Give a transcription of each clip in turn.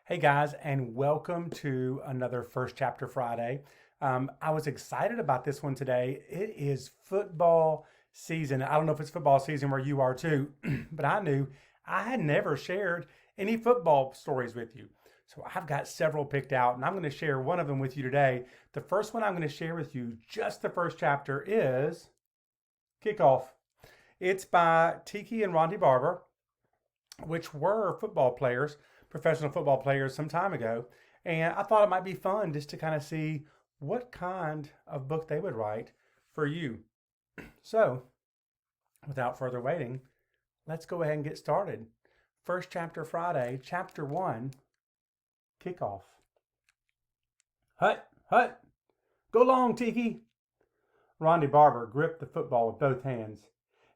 Hey guys, and welcome to another First Chapter Friday. I was excited about this one today. It is football season. I don't know if it's football season where you are too, but I knew I had never shared any football stories with you. So I've got several picked out, and I'm going to share one of them with you today. The first one I'm going to share with you, just the first chapter, is Kickoff. It's by Tiki and Ronde Barber, which were football players, professional football players some time ago. And I thought it might be fun just to kind of see what kind of book they would write for you. So, without further waiting, let's go ahead and get started. First Chapter Friday, Chapter 1, Kickoff. Hut, hut, go long, Tiki. Ronde Barber gripped the football with both hands.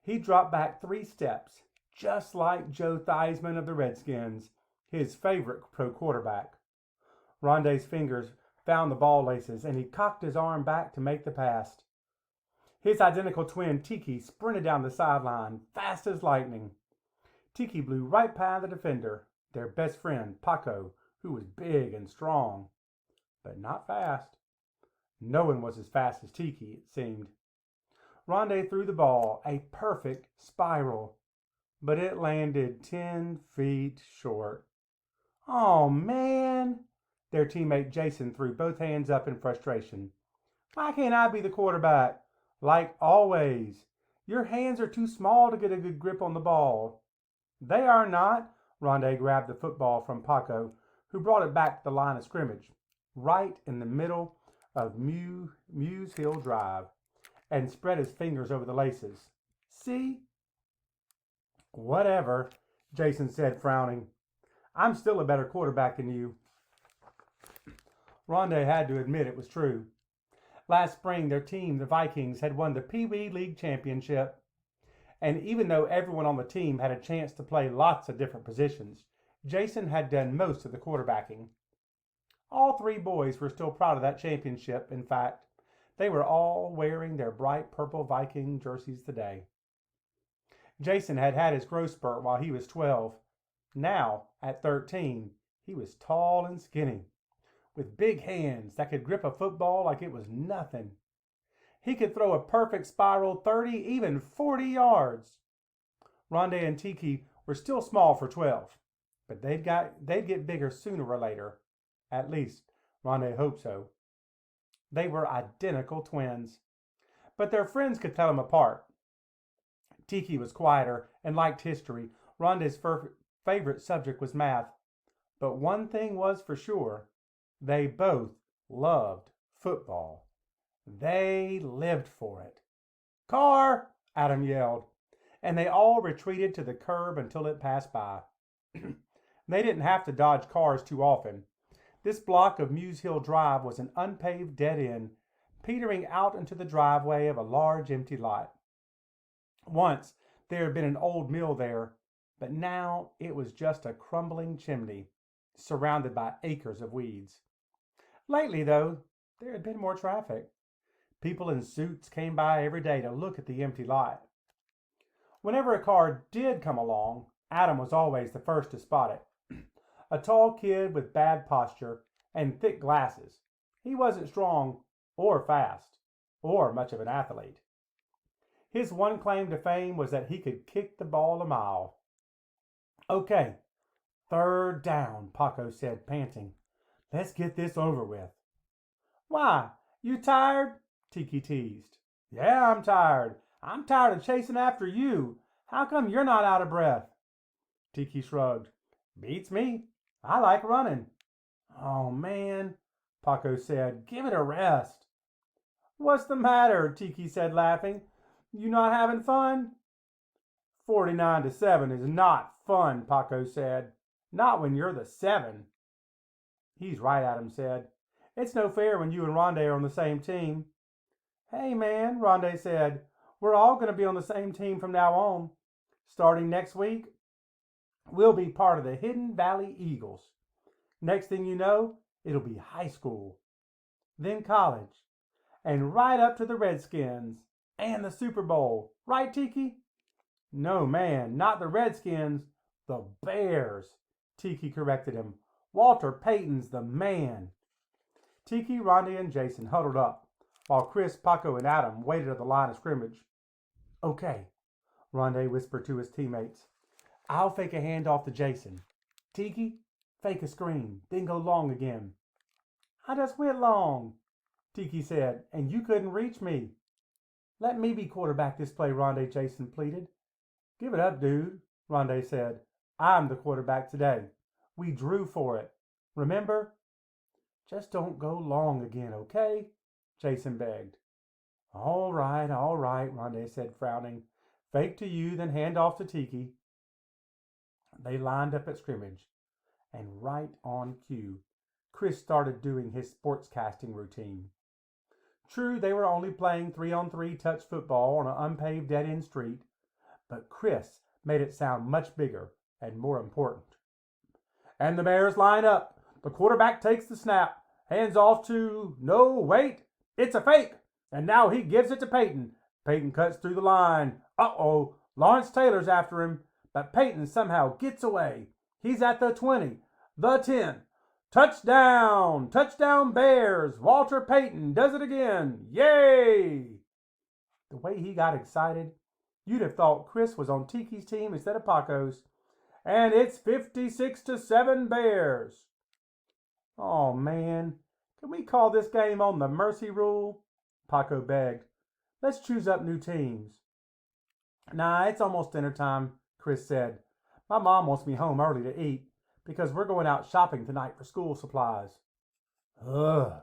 He dropped back 3 steps, just like Joe Theismann of the Redskins, his favorite pro quarterback. Ronde's fingers found the ball laces, and he cocked his arm back to make the pass. His identical twin, Tiki, sprinted down the sideline, fast as lightning. Tiki blew right past the defender, their best friend, Paco, who was big and strong, but not fast. No one was as fast as Tiki, it seemed. Ronde threw the ball, a perfect spiral, but it landed 10 feet short. Oh, man! Their teammate Jason threw both hands up in frustration. Why can't I be the quarterback? Like always. Your hands are too small to get a good grip on the ball. They are not. Ronde grabbed the football from Paco, who brought it back to the line of scrimmage, right in the middle of Muse Hill Drive, and spread his fingers over the laces. See? Whatever, Jason said, frowning. I'm still a better quarterback than you. Ronde had to admit it was true. Last spring, their team, the Vikings, had won the Peewee League championship. And even though everyone on the team had a chance to play lots of different positions, Jason had done most of the quarterbacking. All 3 boys were still proud of that championship. In fact, they were all wearing their bright purple Viking jerseys today. Jason had had his growth spurt while he was 12. Now, at 13, he was tall and skinny, with big hands that could grip a football like it was nothing. He could throw a perfect spiral 30, even 40 yards. Ronde and Tiki were still small for 12, but they'd get bigger sooner or later. At least, Ronde hoped so. They were identical twins, but their friends could tell them apart. Tiki was quieter and liked history. Ronde's favorite subject was math. But one thing was for sure, they both loved football. They lived for it. Car! Adam yelled, and they all retreated to the curb until it passed by. They didn't have to dodge cars too often. This block of Muse Hill Drive was an unpaved dead end, petering out into the driveway of a large empty lot. Once there had been an old mill there, but now it was just a crumbling chimney, surrounded by acres of weeds. Lately, though, there had been more traffic. People in suits came by every day to look at the empty lot. Whenever a car did come along, Adam was always the first to spot it. A tall kid with bad posture and thick glasses. He wasn't strong or fast or much of an athlete. His one claim to fame was that he could kick the ball a mile. Okay, 3rd down, Paco said, panting. Let's get this over with. Why, you tired? Tiki teased. Yeah, I'm tired. I'm tired of chasing after you. How come you're not out of breath? Tiki shrugged. Beats me. I like running. Oh, man, Paco said. Give it a rest. What's the matter? Tiki said, laughing. You not having fun? 49-7 is not fun, Paco said. Not when you're the 7. He's right, Adam said. It's no fair when you and Ronde are on the same team. Hey, man, Ronde said. We're all going to be on the same team from now on. Starting next week, we'll be part of the Hidden Valley Eagles. Next thing you know, it'll be high school, then college, and right up to the Redskins and the Super Bowl. Right, Tiki? No, man, not the Redskins, the Bears, Tiki corrected him. Walter Payton's the man. Tiki, Ronde, and Jason huddled up, while Chris, Paco, and Adam waited at the line of scrimmage. Okay, Ronde whispered to his teammates. I'll fake a handoff to Jason. Tiki, fake a screen, then go long again. I just went long, Tiki said, and you couldn't reach me. Let me be quarterback this play, Ronde, Jason pleaded. Give it up, dude, Ronde said. I'm the quarterback today. We drew for it. Remember? Just don't go long again, okay? Jason begged. All right, Ronde said, frowning. Fake to you, then hand off to Tiki. They lined up at scrimmage, and right on cue, Chris started doing his sportscasting routine. True, they were only playing 3-on-3 touch football on an unpaved dead-end street, but Chris made it sound much bigger and more important. And the Bears line up. The quarterback takes the snap, hands off to... No, wait, it's a fake. And now he gives it to Peyton. Peyton cuts through the line. Uh-oh, Lawrence Taylor's after him, but Peyton somehow gets away. He's at the 20, the 10. Touchdown! Touchdown Bears! Walter Payton does it again. Yay! The way he got excited, you'd have thought Chris was on Tiki's team instead of Paco's. And it's 56-7 Bears. Oh, man. Can we call this game on the mercy rule? Paco begged. Let's choose up new teams. Nah, it's almost dinner time, Chris said. My mom wants me home early to eat because we're going out shopping tonight for school supplies. Ugh,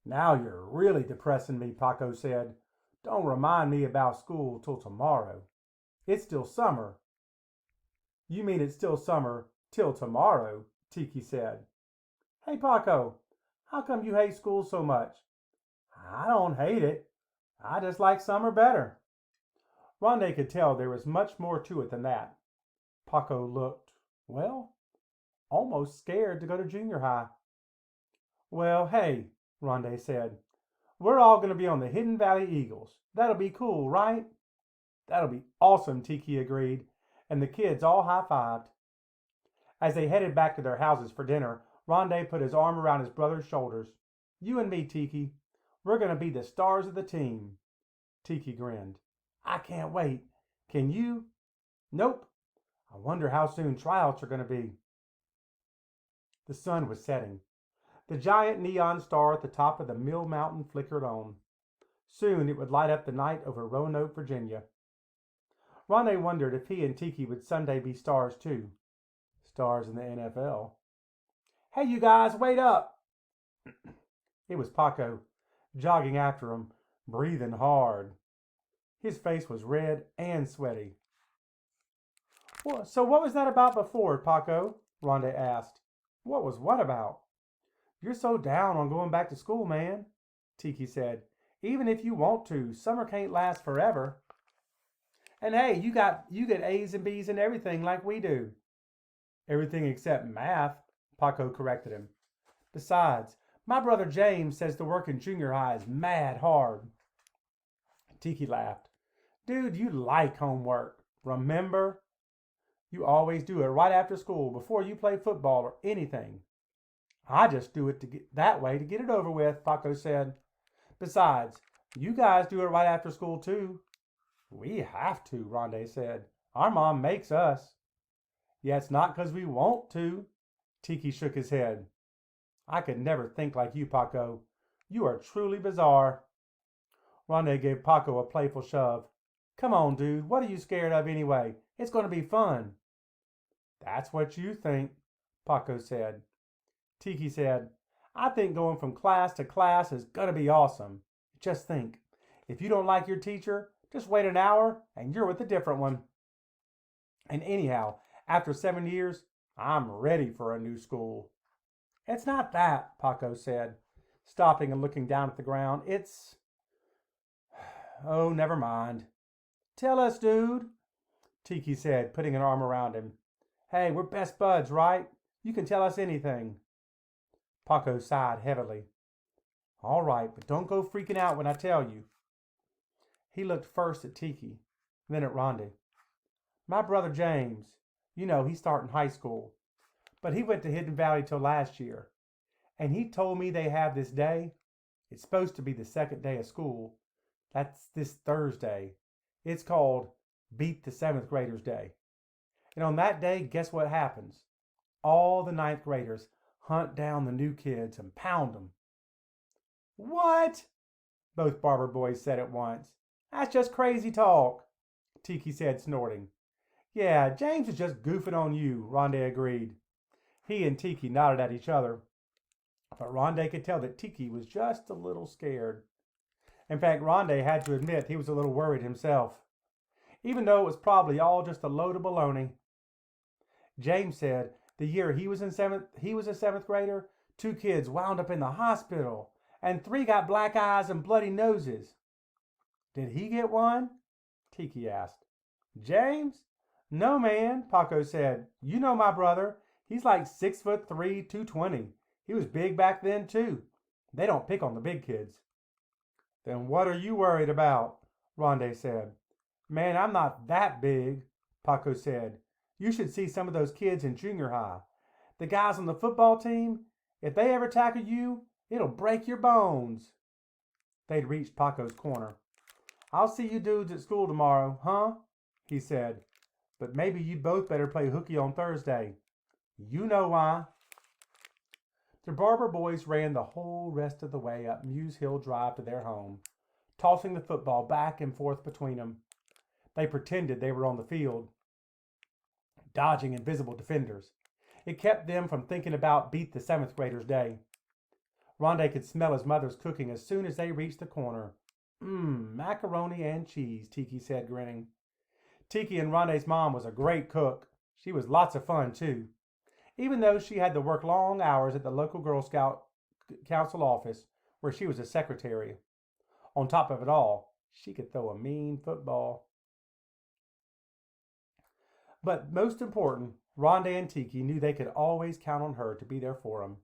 now you're really depressing me, Paco said. Don't remind me about school till tomorrow. It's still summer. You mean it's still summer till tomorrow, Tiki said. Hey, Paco, how come you hate school so much? I don't hate it. I just like summer better. Ronde could tell there was much more to it than that. Paco looked, well, almost scared to go to junior high. Well, hey, Ronde said, we're all going to be on the Hidden Valley Eagles. That'll be cool, right? That'll be awesome, Tiki agreed, and the kids all high-fived. As they headed back to their houses for dinner, Ronde put his arm around his brother's shoulders. You and me, Tiki. We're going to be the stars of the team. Tiki grinned. I can't wait. Can you? Nope. I wonder how soon tryouts are going to be. The sun was setting. The giant neon star at the top of the Mill Mountain flickered on. Soon it would light up the night over Roanoke, Virginia. Ronde wondered if he and Tiki would someday be stars too. Stars in the NFL. Hey, you guys, wait up! It was Paco, jogging after him, breathing hard. His face was red and sweaty. Well, so what was that about before, Paco? Ronde asked. What was what about? You're so down on going back to school, man, Tiki said. Even if you want to, summer can't last forever. And hey, you get A's and B's and everything like we do. Everything except math, Paco corrected him. Besides, my brother James says the work in junior high is mad hard. Tiki laughed. Dude, you like homework, remember? You always do it right after school, before you play football or anything. I just do it that way to get it over with, Paco said. Besides, you guys do it right after school too. We have to, Ronde said. Our mom makes us. Yeah, it's not because we want to. Tiki shook his head. I could never think like you, Paco. You are truly bizarre. Ronde gave Paco a playful shove. Come on, dude. What are you scared of anyway? It's going to be fun. That's what you think, Paco said. Tiki said, I think going from class to class is going to be awesome. Just think, if you don't like your teacher, just wait an hour and you're with a different one. And anyhow, after 7 years, I'm ready for a new school. It's not that, Paco said, stopping and looking down at the ground. It's... Oh, never mind. Tell us, dude, Tiki said, putting an arm around him. Hey, we're best buds, right? You can tell us anything. Paco sighed heavily. All right, but don't go freaking out when I tell you. He looked first at Tiki, then at Ronde. My brother James, you know, he's starting high school. but he went to Hidden Valley till last year. And he told me they have this day. It's supposed to be the second day of school. That's this Thursday. It's called Beat the Seventh Graders Day. And on that day, guess what happens? All the ninth graders hunt down the new kids and pound them. What? Both Barber boys said at once. That's just crazy talk, Tiki said, snorting. Yeah, James is just goofing on you, Ronde agreed. He and Tiki nodded at each other, but Ronde could tell that Tiki was just a little scared. In fact, Ronde had to admit he was a little worried himself, even though it was probably all just a load of baloney. James said the year he was a seventh grader, 2 kids wound up in the hospital, and 3 got black eyes and bloody noses. Did he get one? Tiki asked. James? No, man, Paco said. You know my brother. He's like 6'3", 220. He was big back then, too. They don't pick on the big kids. Then what are you worried about? Ronde said. Man, I'm not that big, Paco said. You should see some of those kids in junior high. The guys on the football team, if they ever tackle you, it'll break your bones. They'd reached Paco's corner. I'll see you dudes at school tomorrow, huh? He said. But maybe you'd both better play hooky on Thursday. You know why. The Barber boys ran the whole rest of the way up Muse Hill Drive to their home, tossing the football back and forth between them. They pretended they were on the field, dodging invisible defenders. It kept them from thinking about Beat the Seventh Graders Day. Ronde could smell his mother's cooking as soon as they reached the corner. Macaroni and cheese, Tiki said, grinning. Tiki and Ronde's mom was a great cook. She was lots of fun, too. Even though she had to work long hours at the local Girl Scout Council office, where she was a secretary. On top of it all, she could throw a mean football. But most important, Ronde and Tiki knew they could always count on her to be there for them.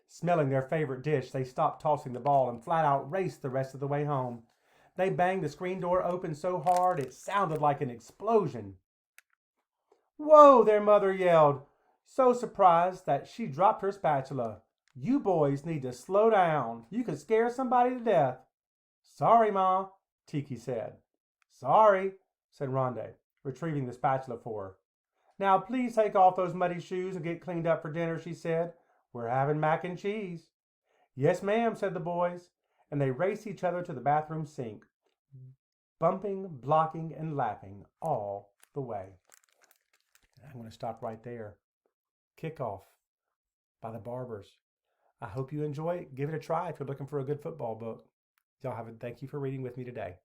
Smelling their favorite dish, they stopped tossing the ball and flat out raced the rest of the way home. They banged the screen door open so hard it sounded like an explosion. Whoa, their mother yelled, so surprised that she dropped her spatula. You boys need to slow down. You could scare somebody to death. Sorry, Ma, Tiki said. Sorry, said Ronde, retrieving the spatula for her. Now please take off those muddy shoes and get cleaned up for dinner, she said. We're having mac and cheese. Yes, ma'am, said the boys, and they raced each other to the bathroom sink, bumping, blocking, and laughing all the way. I'm going to stop right there. Kickoff by the Barbers. I hope you enjoy it. Give it a try if you're looking for a good football book. Y'all have a thank you for reading with me today.